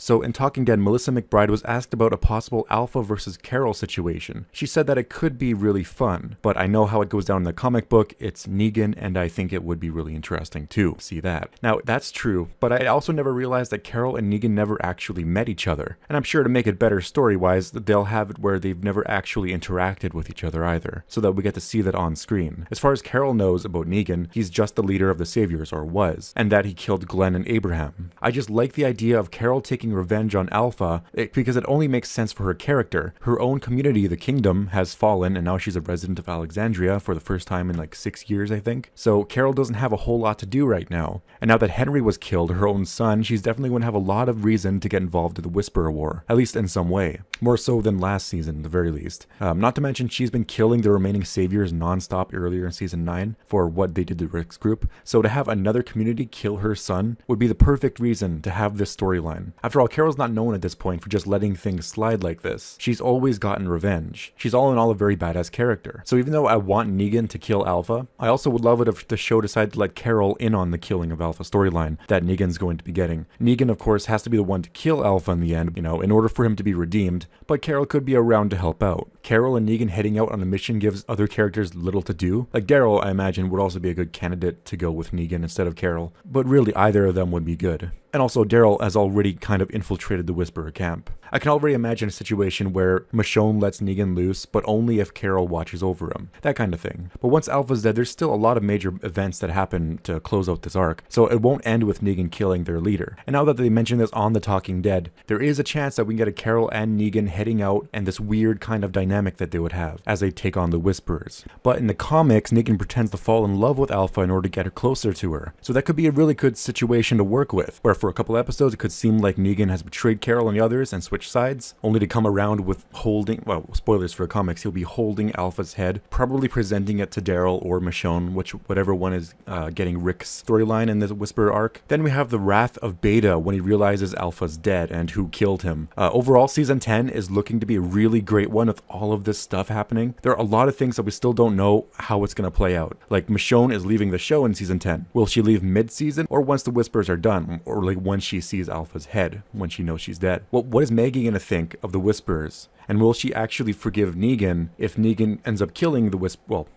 So in Talking Dead, Melissa McBride was asked about a possible Alpha versus Carol situation. She said that it could be really fun, but I know how it goes down in the comic book. It's Negan, and I think it would be really interesting too. See that. Now, that's true, but I also never realized that Carol and Negan never actually met each other. And I'm sure to make it better story-wise, they'll have it where they've never actually interacted with each other either, so that we get to see that on screen. As far as Carol knows about Negan, he's just the leader of the Saviors, or was, and that he killed Glenn and Abraham. I just like the idea of Carol taking revenge on Alpha, because it only makes sense for her character. Her own community, the Kingdom, has fallen, and now she's a resident of Alexandria for the first time in like 6 years, I think. So Carol doesn't have a whole lot to do right now. And now that Henry was killed, her own son, she's definitely going to have a lot of reason to get involved in the Whisperer War, at least in some way. More so than last season, at the very least. Not to mention, she's been killing the remaining Saviors non-stop earlier in season 9 for what they did to Rick's group. So to have another community kill her son would be the perfect reason to have this storyline. After all, Carol's not known at this point for just letting things slide like this. She's always gotten revenge. She's all in all a very badass character. So even though I want Negan to kill Alpha, I also would love it if the show decided to let Carol in on the killing of Alpha storyline that Negan's going to be getting. Negan, of course, has to be the one to kill Alpha in the end, in order for him to be redeemed, but Carol could be around to help out. Carol and Negan heading out on a mission gives other characters little to do. Like Daryl, I imagine, would also be a good candidate to go with Negan instead of Carol, but really either of them would be good. And also, Daryl has already kind of infiltrated the Whisperer camp. I can already imagine a situation where Michonne lets Negan loose, but only if Carol watches over him. That kind of thing. But once Alpha's dead, there's still a lot of major events that happen to close out this arc, so it won't end with Negan killing their leader. And now that they mentioned this on The Talking Dead, there is a chance that we can get a Carol and Negan heading out and this weird kind of dynamic that they would have as they take on the Whisperers. But in the comics, Negan pretends to fall in love with Alpha in order to get her closer to her. So that could be a really good situation to work with, where for a couple episodes it could seem like Negan has betrayed Carol and the others and switched sides, only to come around with holding, well, spoilers for the comics, he'll be holding Alpha's head, probably presenting it to Daryl or Michonne, whatever one is getting Rick's storyline in the Whisperer arc. Then we have the wrath of Beta when he realizes Alpha's dead and who killed him. Overall, season 10 is looking to be a really great one with all of this stuff happening. There are a lot of things that we still don't know how it's going to play out. Like Michonne is leaving the show in season 10. Will she leave mid-season or once the Whisperers are done? Or like when she sees Alpha's head, when she knows she's dead? Well, what is Maggie going to think of the Whisperers? And will she actually forgive Negan if Negan ends up killing the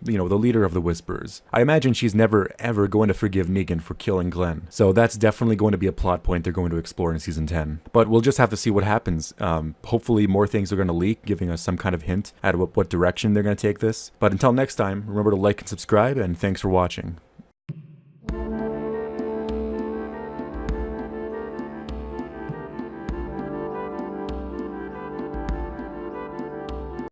the leader of the Whisperers? I imagine she's never ever going to forgive Negan for killing Glenn. So that's definitely going to be a plot point they're going to explore in season 10. But we'll just have to see what happens. Hopefully more things are going to leak, giving us some kind of hint at what direction they're going to take this. But until next time, remember to like and subscribe, and thanks for watching.